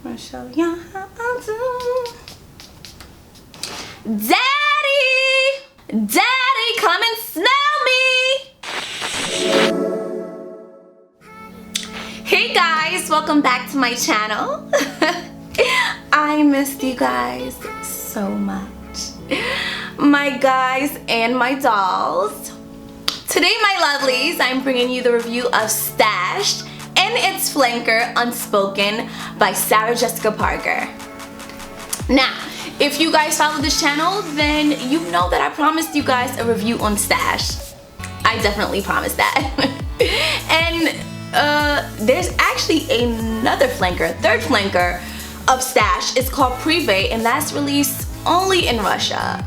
I'll show you how I do. Daddy! Daddy, come and smell me! Hey guys, welcome back to my channel. I missed you guys so much. My guys and my dolls. Today, my lovelies, I'm bringing you the review of Stash and its flanker, Unspoken, by Sarah Jessica Parker. Now, if you guys follow this channel, then you know that I promised you guys a review on Stash. I definitely promised that. And there's actually another flanker, third flanker of Stash. It's called Privé, and that's released only in Russia.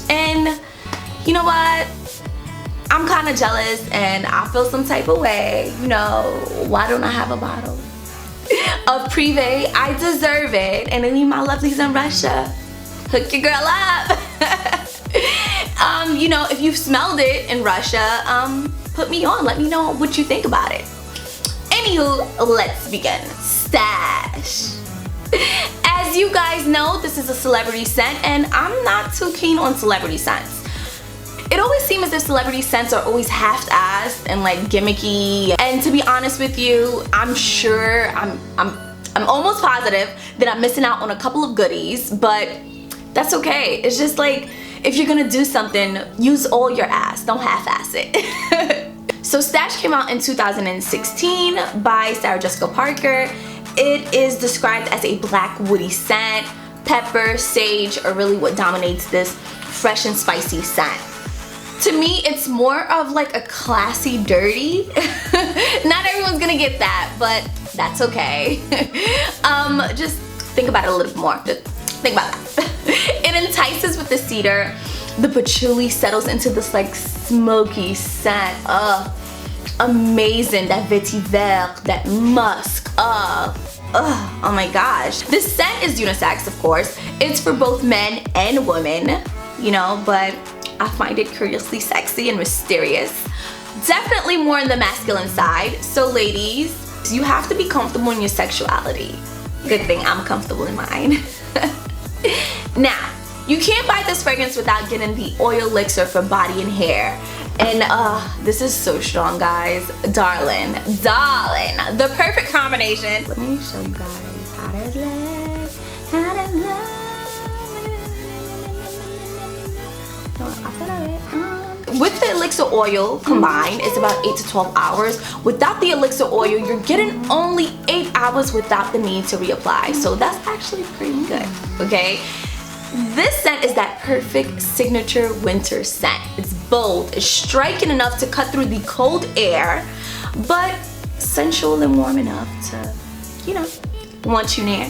And you know what? I'm kind of jealous and I feel some type of way. You know, why don't I have a bottle of Privé? I deserve it. And any of my lovelies in Russia, hook your girl up. You know, if you've smelled it in Russia, put me on. Let me know what you think about it. Anywho, let's begin. Stash. As you guys know, this is a celebrity scent, and I'm not too keen on celebrity scents. It always seems as if celebrity scents are always half-assed and like gimmicky. And to be honest with you, I'm sure, I'm almost positive that I'm missing out on a couple of goodies, but that's okay. It's just like, if you're gonna do something, use all your ass, don't half-ass it. So Stash came out in 2016 by Sarah Jessica Parker. It is described as a black woody scent. Pepper, sage are really what dominates this fresh and spicy scent. To me, it's more of like a classy dirty. Not everyone's gonna get that, but that's okay. Just think about it a little more. Just think about that. It entices with the cedar. The patchouli settles into this like smoky scent. Amazing. That vetiver, that musk. Oh my gosh. This scent is unisex, of course. It's for both men and women, you know, but I find it curiously sexy and mysterious. Definitely more on the masculine side. So ladies, you have to be comfortable in your sexuality. Good thing I'm comfortable in mine. Now, you can't buy this fragrance without getting the oil elixir for body and hair. And this is so strong, guys. Darling, the perfect combination. Let me show you guys how to love, With the elixir oil combined, it's about 8 to 12 hours. Without the elixir oil, you're getting only 8 hours without the need to reapply. So that's actually pretty good, okay? This scent is that perfect signature winter scent. It's bold, it's striking enough to cut through the cold air, but sensual and warm enough to, you know, want you near.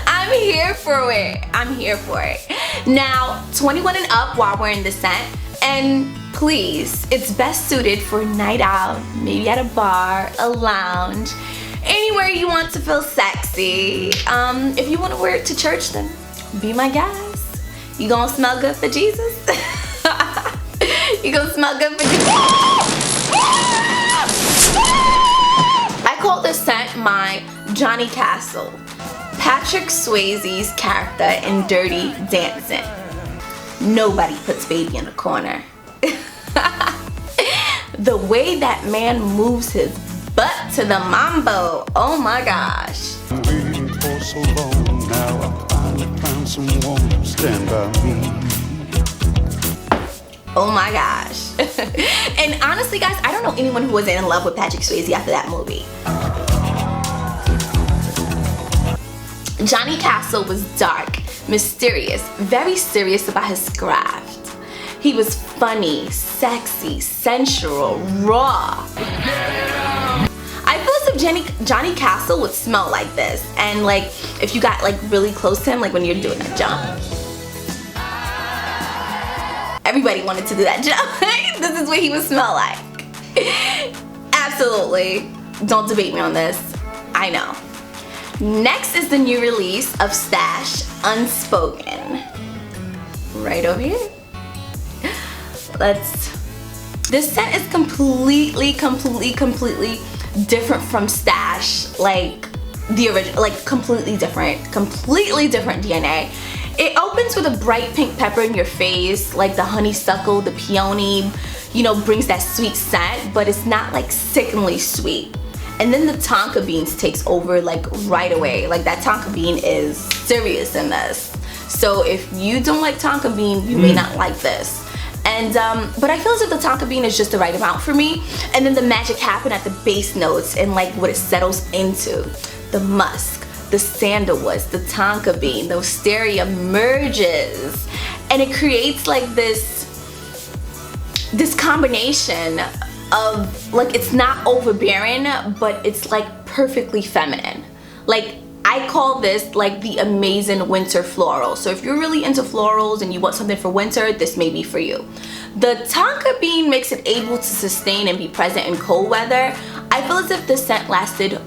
I'm here for it. I'm here for it. Now, 21 and up while wearing this scent, and please, it's best suited for a night out, maybe at a bar, a lounge, anywhere you want to feel sexy. If you want to wear it to church, then be my guest. You gonna smell good for Jesus? You gonna smell good for Jesus? I call this scent my Johnny Castle, Patrick Swayze's character in Dirty Dancing. Nobody puts baby in a corner. The way that man moves his butt to the mambo, oh my gosh. I'm waiting for so long now. I finally found someone to stand by me. Oh my gosh. And honestly, guys, I don't know anyone who wasn't in love with Patrick Swayze after that movie. Johnny Castle was dark, mysterious, very serious about his craft. He was funny, sexy, sensual, raw. I feel as if Johnny Castle would smell like this, and like if you got like really close to him, like when you're doing a jump. Everybody wanted to do that jump. This is what he would smell like. Absolutely. Don't debate me on this. I know. Next is the new release of Stash Unspoken. Right over here. This scent is completely different from Stash. Like, the original, like completely different DNA. It opens with a bright pink pepper in your face, like the honeysuckle, the peony, you know, brings that sweet scent, but it's not like sickeningly sweet. And then the tonka beans takes over like right away. Like that tonka bean is serious in this. So if you don't like tonka bean, you may not like this. And but I feel as if the tonka bean is just the right amount for me. And then the magic happened at the base notes and like what it settles into. The musk, the sandalwoods, the tonka bean, the wisteria merges. And it creates like this combination of like, it's not overbearing, but it's like perfectly feminine. Like I call this like the amazing winter floral. So if you're really into florals and you want something for winter, this may be for you. The tonka bean makes it able to sustain and be present in cold weather. I feel as if this scent lasted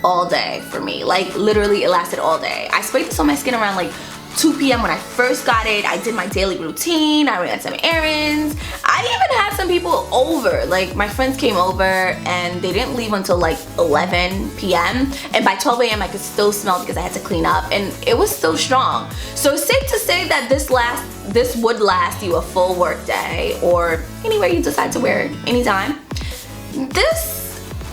all day for me. Like literally it lasted all day. I sprayed this on my skin around like 2 p.m. when I first got it. I did my daily routine. I ran some errands. I even had some people over. Like my friends came over and they didn't leave until like 11 p.m. And by 12 a.m. I could still smell because I had to clean up and it was still strong. So it's safe to say that this would last you a full work day or anywhere you decide to wear it anytime. This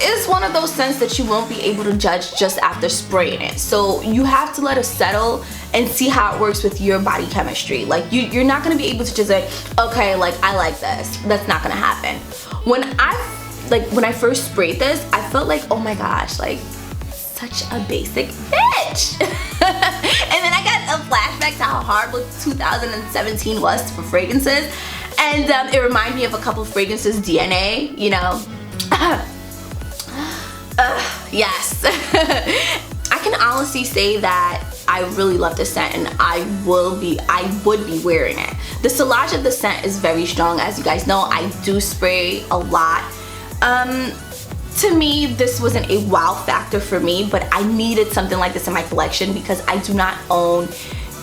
is one of those scents that you won't be able to judge just after spraying it. So you have to let it settle and see how it works with your body chemistry. Like you're not gonna be able to just say, okay, like I like this. That's not gonna happen. When I first sprayed this, I felt like, oh my gosh, like such a basic bitch. And then I got a flashback to how horrible 2017 was for fragrances. And it reminded me of a couple of fragrances DNA, you know. Yes. I can honestly say that I really love this scent and I would be wearing it. The sillage of the scent is very strong. As you guys know, I do spray a lot. To me, this wasn't a wow factor for me, but I needed something like this in my collection because I do not own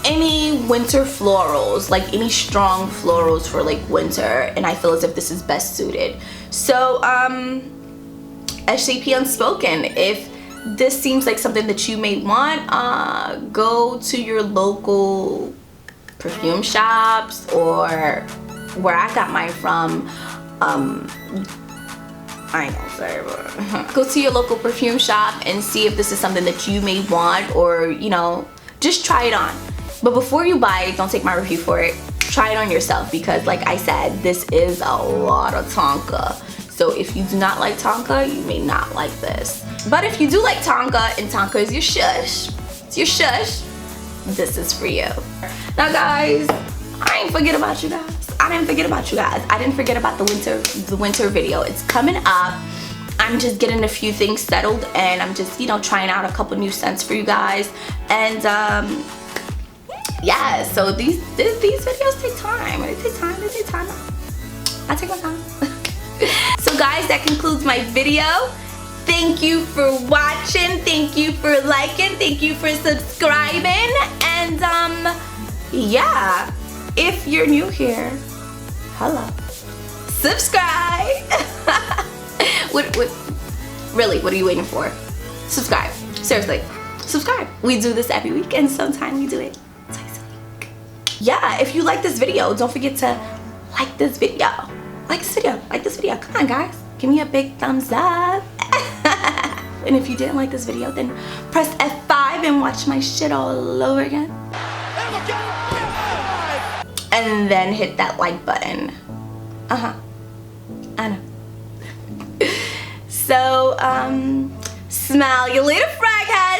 any winter florals, like any strong florals for like winter, and I feel as if this is best suited. So SJP Unspoken, if this seems like something that you may want, go to your local perfume shops or where I got mine from. I ain't gonna say, but go to your local perfume shop and see if this is something that you may want, or you know, just try it on. But before you buy it, don't take my review for it. Try it on yourself because like I said, this is a lot of tonka. So if you do not like tonka, you may not like this. But if you do like tonka and tonka is your shush, it's your shush, this is for you. Now guys, I ain't forget about you guys. I didn't forget about you guys. I didn't forget about the winter video. It's coming up. I'm just getting a few things settled and I'm just, you know, trying out a couple new scents for you guys. And yeah, so these videos take time. They take time. I take my time. So guys, that concludes my video. Thank you for watching. Thank you for liking. Thank you for subscribing. And yeah, if you're new here, hello. Subscribe. Really, what are you waiting for? Subscribe. Seriously, subscribe. We do this every week and sometimes we do it twice a week. Yeah, if you like this video, don't forget to like this video. Like this video. Come on guys, give me a big thumbs up. And if you didn't like this video, then press F5 and watch my shit all over again. And then hit that like button. I know. So smell you later, frag head.